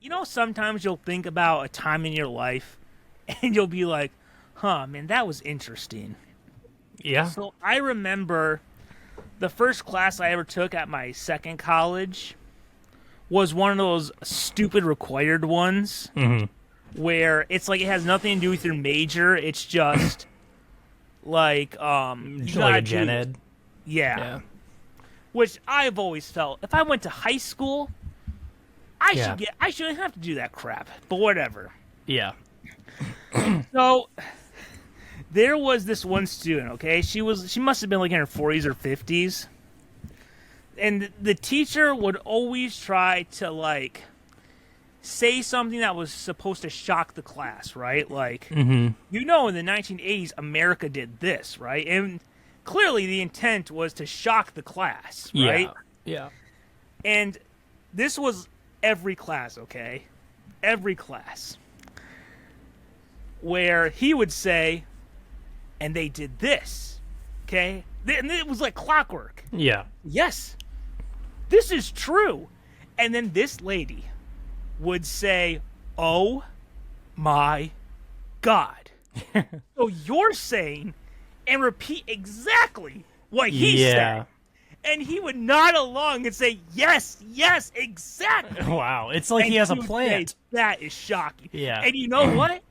You know, sometimes you'll think about a time in your life and you'll be like, huh, man, that was interesting. Yeah. So I remember the first class I ever took at my second college was one of those stupid required ones Mm-hmm. where it's like it has nothing to do with your major. It's just like you Like gotta a gen do, ed. yeah. Yeah. Which I've always felt if I went to high school, Yeah. I shouldn't have to do that crap. But whatever. Yeah. So there was this one student, okay? She must have been like in her 40s or 50s. And the teacher would always try to like say something that was supposed to shock the class, right? Like, Mm-hmm. you know, in the 1980s, America did this, right? And clearly the intent was to shock the class, right? Yeah. Yeah. And this was every class, okay? Every class. Where he would say, and they did this, okay? And it was like clockwork. Yeah. Yes, this is true. And then this lady would say, oh my God. So you're saying and repeat exactly what he Yeah. said. And he would nod along and say, yes, yes, exactly. Wow. It's like And he has a would plant. say, that is shocking. Yeah. And you know what?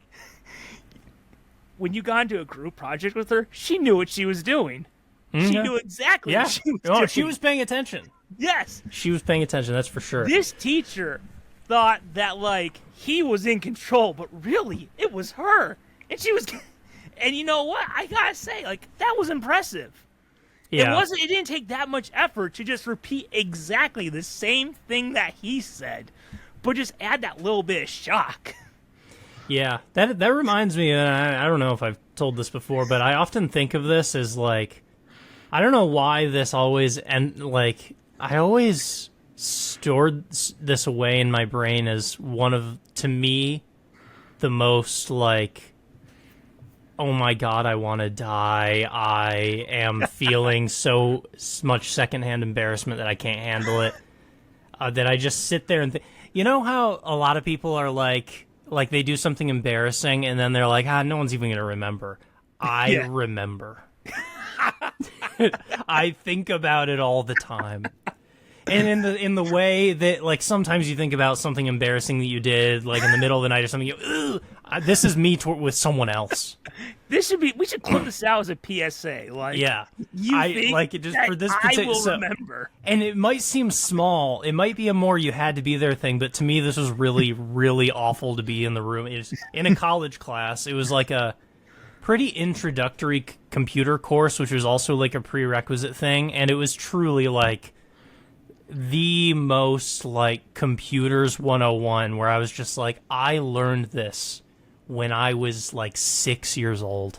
When you got into a group project with her, she knew what she was doing. She Mhm. knew exactly Yeah. what she was Oh, doing. she was paying attention. Yes. She was paying attention, that's for sure. This teacher thought that, like, he was in control, but really, it was her. And she was... And you know what? I gotta say, like, that was impressive. Yeah. It didn't take that much effort to just repeat exactly the same thing that he said, but just add that little bit of shock. Yeah, that reminds me, and I don't know if I've told this before, but I often think of this as like, I don't know why this always, and like, I always stored this away in my brain as one of, to me, the most like, oh my God, I want to die. I am feeling so much secondhand embarrassment that I can't handle it. That I just sit there and think, you know how a lot of people are like they do something embarrassing and then they're like, no one's even going to remember. I remember. I think about it all the time. And in the way that, like, sometimes you think about something embarrassing that you did, like in the middle of the night or something. This is me with someone else. We should clip this out as a PSA. Like, Yeah, you think like it just that for this I particular. will remember. And it might seem small. It might be a more you had to be there thing, but to me, this was really, really awful to be in the room. It was in a college class. It was like a pretty introductory computer course, which was also like a prerequisite thing, and it was truly like the most like computers 101, where I was just like, I learned this when I was like 6 years old.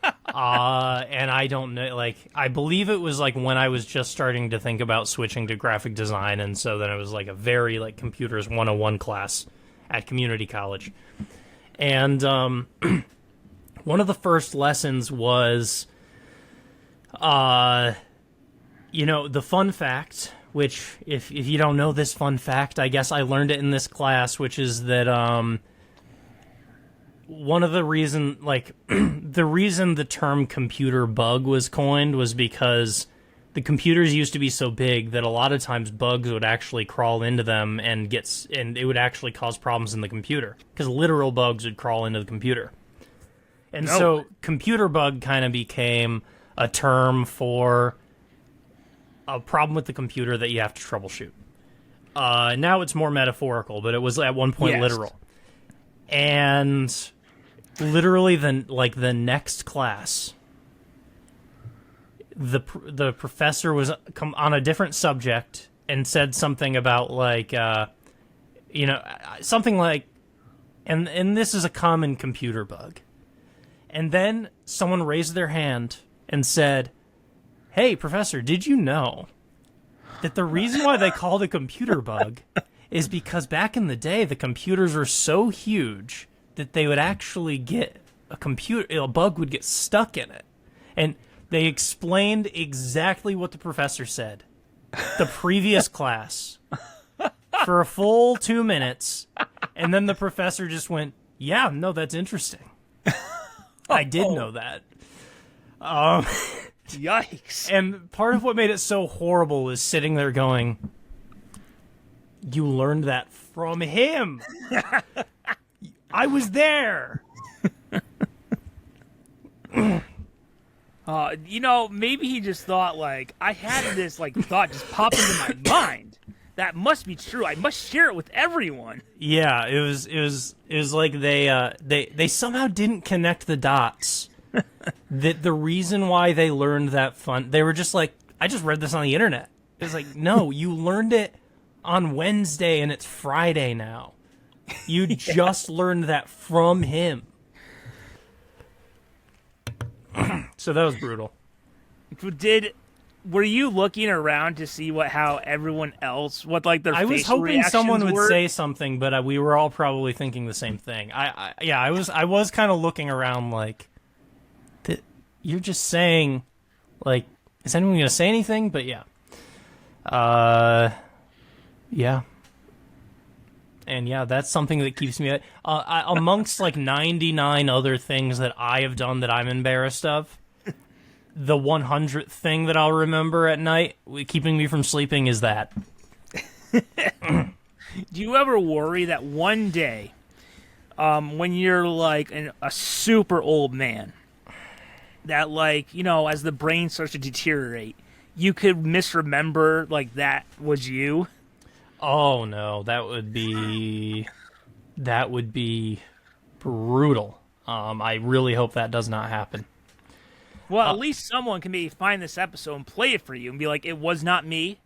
And I don't know, like, I believe it was like when I was just starting to think about switching to graphic design, and so then it was like a very like computers 101 class at community college. And one of the first lessons was the fun fact, which if you don't know this fun fact, I guess I learned it in this class, which is that one of the reason, like, the reason the term computer bug was coined was because the computers used to be so big that a lot of times bugs would actually crawl into them and it would actually cause problems in the computer, because literal bugs would crawl into the computer. And so computer bug kind of became a term for a problem with the computer that you have to troubleshoot. Now it's more metaphorical, but it was at one point literal. And literally the next class, the professor was on a different subject and said something about like something like, and this is a common computer bug. And then someone raised their hand and said, "Hey, professor, did you know that the reason why they called it a computer bug is because back in the day, the computers were so huge that they would actually get a bug would get stuck in it." And they explained exactly what the professor said the previous class for a full 2 minutes, and then the professor just went, "Yeah, no, that's interesting. I did know that." Yikes. And part of what made it so horrible is sitting there going, "You learned that from him. I was there." Maybe he just thought, like, I had this, like, thought just pop into my mind. That must be true. I must share it with everyone. Yeah, it was like they somehow didn't connect the dots. The reason why they learned that they were just like, I just read this on the internet. It's like, no, you learned it on Wednesday and it's Friday now. You just learned that from him. So that was brutal. Were you looking around to see how everyone else, what like their I was facial hoping reactions someone would were? say something, but we were all probably thinking the same thing. I was kind of looking around like, you're just saying, like, is anyone going to say anything? But yeah. Yeah. And yeah, that's something that keeps me amongst like 99 other things that I have done that I'm embarrassed of. The 100th thing that I'll remember at night, keeping me from sleeping, is that. Do you ever worry that one day, when you're like a super old man, that like, as the brain starts to deteriorate, you could misremember like that was you? Oh no, that would be brutal. I really hope that does not happen. Well, at least someone can maybe find this episode and play it for you and be like, it was not me.